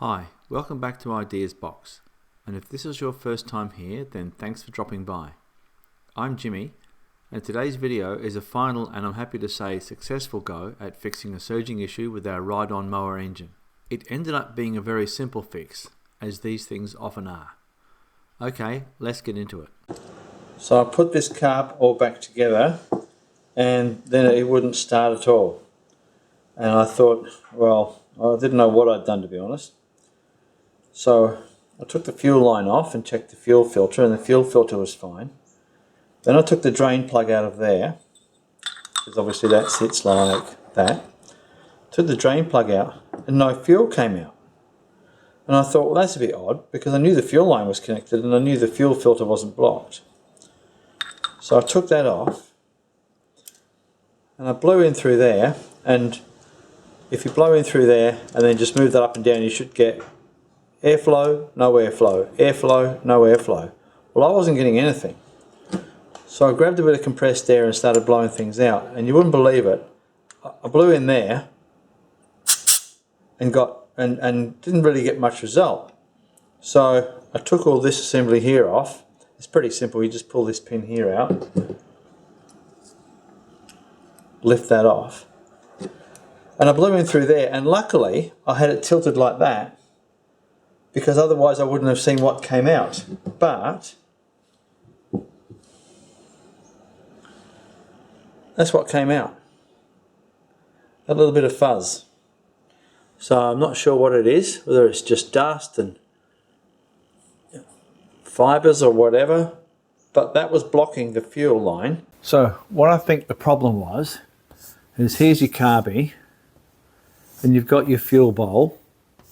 Hi, welcome back to Ideas Box, and if this is your first time here, then thanks for dropping by. I'm Jimmy, and today's video is a final and I'm happy to say successful go at fixing a surging issue with our ride-on mower engine. It ended up being a very simple fix, as these things often are. Okay, let's get into it. So I put this carb all back together and then it wouldn't start at all. And I thought, well, I didn't know what I'd done, to be honest. So I took the fuel line off and checked the fuel filter, and the fuel filter was fine. Then I took the drain plug out of there, because obviously that sits like that. Took the drain plug out and no fuel came out. And I thought, well, that's a bit odd, because I knew the fuel line was connected and I knew the fuel filter wasn't blocked. So I took that off and I blew in through there, and if you blow in through there and then just move that up and down, you should get airflow, no airflow, airflow, no airflow. Well, I wasn't getting anything. So I grabbed a bit of compressed air and started blowing things out, and you wouldn't believe it. I blew in there and didn't really get much result. So I took all this assembly here off. It's pretty simple. You just pull this pin here out, lift that off, and I blew in through there, and luckily I had it tilted like that, because otherwise I wouldn't have seen what came out. But that's what came out. A little bit of fuzz. So I'm not sure what it is, whether it's just dust and fibers or whatever, but that was blocking the fuel line. So what I think the problem was is, here's your carby, and you've got your fuel bowl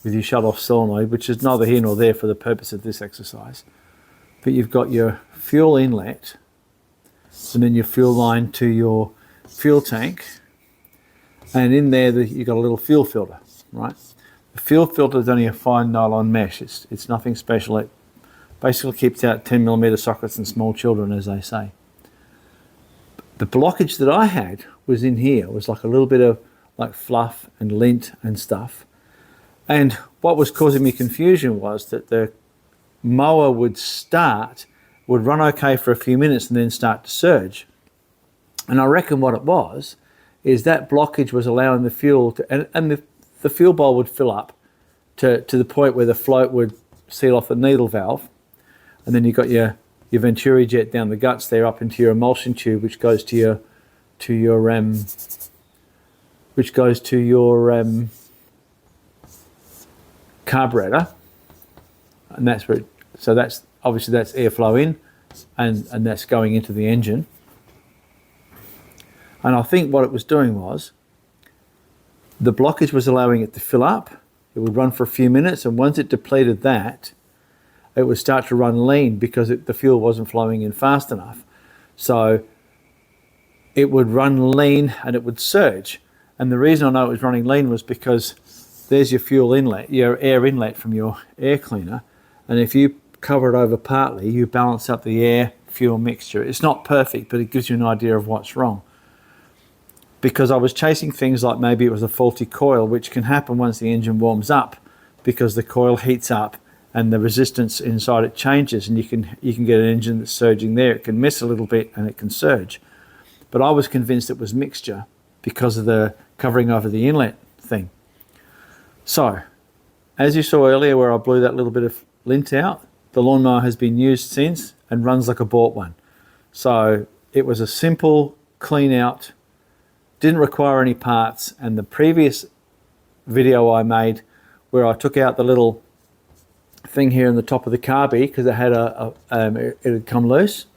with your shut-off solenoid, which is neither here nor there for the purpose of this exercise. But you've got your fuel inlet, and then your fuel line to your fuel tank, and in there you've got a little fuel filter, right? The fuel filter is only a fine nylon mesh. It's nothing special. It basically keeps out 10mm sockets and small children, as they say. The blockage that I had was in here. It was like a little bit of like fluff and lint and stuff. And what was causing me confusion was that the mower would run okay for a few minutes and then start to surge. And I reckon what it was is that blockage was allowing the fuel to, and the fuel bowl would fill up to the point where the float would seal off the needle valve. And then you've got your venturi jet down the guts there up into your emulsion tube, which goes to your carburetor, and that's where so that's obviously that's airflow in, and that's going into the engine. And I think what it was doing was the blockage was allowing it to fill up. It would run for a few minutes, and once it depleted that, it would start to run lean, because the fuel wasn't flowing in fast enough. So it would run lean and it would surge. And the reason I know it was running lean was because there's your fuel inlet, your air inlet from your air cleaner, and if you cover it over partly, you balance up the air fuel mixture. It's not perfect, but it gives you an idea of what's wrong. Because I was chasing things like maybe it was a faulty coil, which can happen once the engine warms up, because the coil heats up and the resistance inside it changes, and you can get an engine that's surging there. It can miss a little bit and it can surge. But I was convinced it was mixture because of the covering over the inlet thing. So, as you saw earlier where I blew that little bit of lint out, the lawnmower has been used since and runs like a bought one. So it was a simple clean out, didn't require any parts. And the previous video I made where I took out the little thing here in the top of the carby, because it had it had come loose,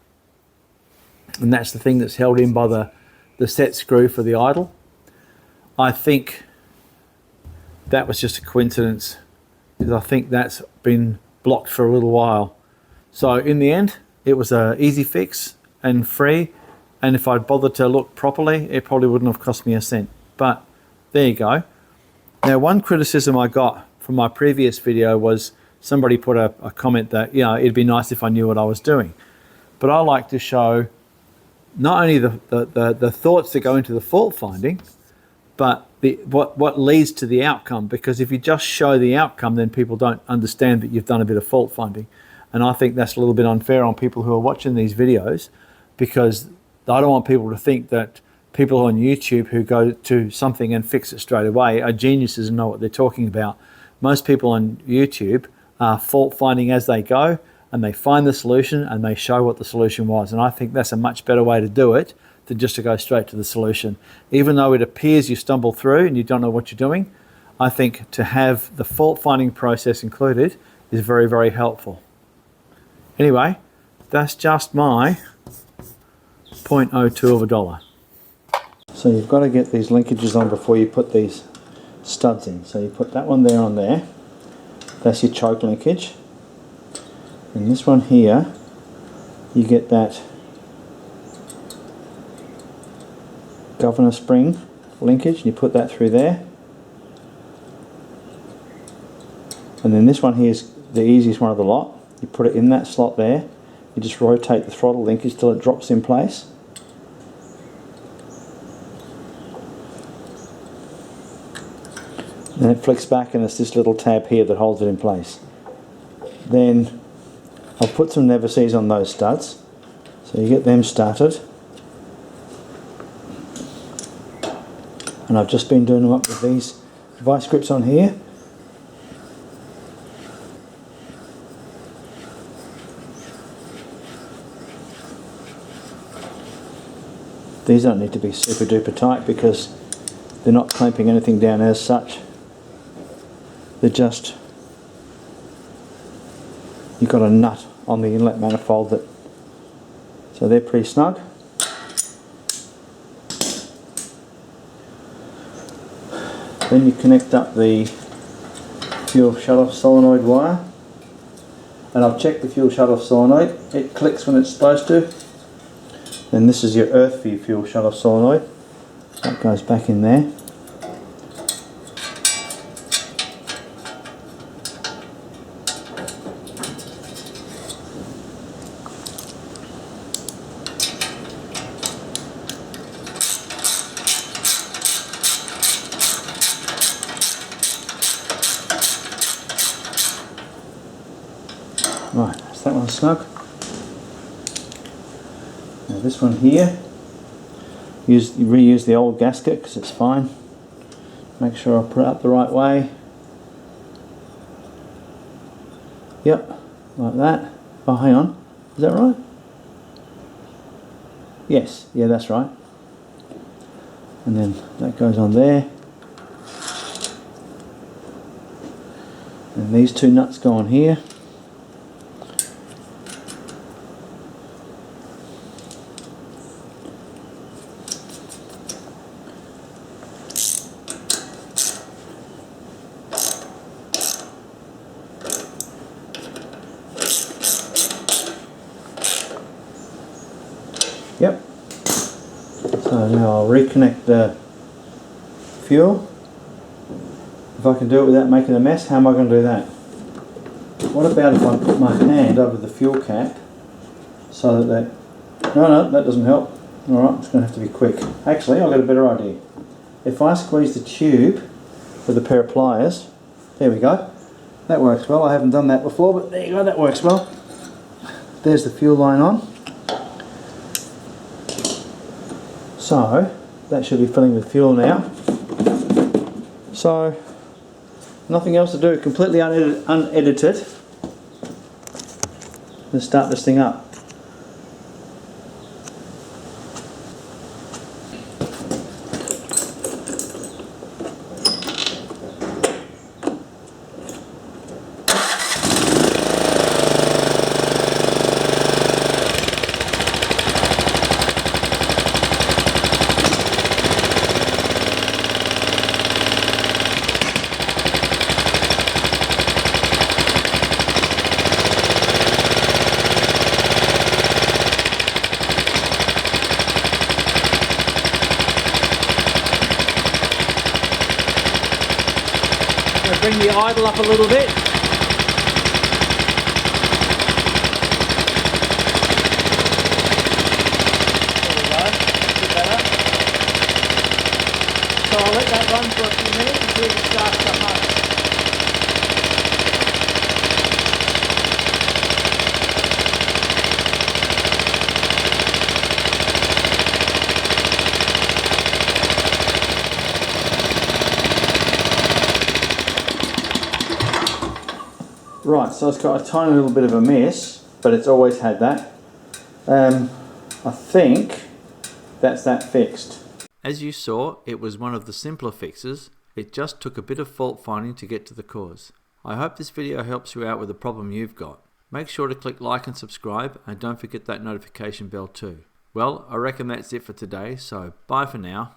and that's the thing that's held in by the set screw for the idle. I think that was just a coincidence, because I think that's been blocked for a little while. So in the end, it was an easy fix and free, and if I'd bothered to look properly, it probably wouldn't have cost me a cent. But there you go. Now, one criticism I got from my previous video was somebody put a comment that, it'd be nice if I knew what I was doing. But I like to show not only the thoughts that go into the fault finding, but what leads to the outcome, because if you just show the outcome, then people don't understand that you've done a bit of fault finding. And I think that's a little bit unfair on people who are watching these videos, because I don't want people to think that people on YouTube who go to something and fix it straight away are geniuses and know what they're talking about. Most people on YouTube are fault finding as they go, and they find the solution and they show what the solution was. And I think that's a much better way to do it than just to go straight to the solution. Even though it appears you stumble through and you don't know what you're doing, I think to have the fault finding process included is very, very helpful. Anyway, that's just my 0.02 of a dollar. So you've got to get these linkages on before you put these studs in. So you put that one there on there. That's your choke linkage. And this one here, you get that governor spring linkage, and you put that through there. And then this one here is the easiest one of the lot. You put it in that slot there. You just rotate the throttle linkage till it drops in place. Then it flicks back, and it's this little tab here that holds it in place. Then I'll put some Never-Sees on those studs, so you get them started. And I've just been doing them up with these vice grips on here. These don't need to be super duper tight because they're not clamping anything down as such. They're just, you've got a nut on the inlet manifold that, so they're pretty snug. Then you connect up the fuel shut-off solenoid wire, and I've checked the fuel shut-off solenoid. It clicks when it's supposed to. Then this is your earth for your fuel shut-off solenoid. That goes back in there. Right, so that one's snug. Now this one here, reuse the old gasket because it's fine. Make sure I put it up the right way. Yep, like that. Oh, hang on, is that right? Yes, yeah, that's right. And then that goes on there. And these two nuts go on here. Yep. So now I'll reconnect the fuel. If I can do it without making a mess, how am I going to do that? What about if I put my hand over the fuel cap so that no, that doesn't help. Alright, it's going to have to be quick. Actually, I've got a better idea. If I squeeze the tube with a pair of pliers, there we go. That works well. I haven't done that before, but there you go, that works well. There's the fuel line on. So, that should be filling with fuel now. So, nothing else to do, completely unedited. Let's start this thing up. Bring the idle up a little bit. There we go, a bit better. So I'll let that run Right, so it's got a tiny little bit of a mess, but it's always had that. I think that's that fixed. As you saw, it was one of the simpler fixes. It just took a bit of fault finding to get to the cause. I hope this video helps you out with the problem you've got. Make sure to click like and subscribe, and don't forget that notification bell too. Well, I reckon that's it for today, so bye for now.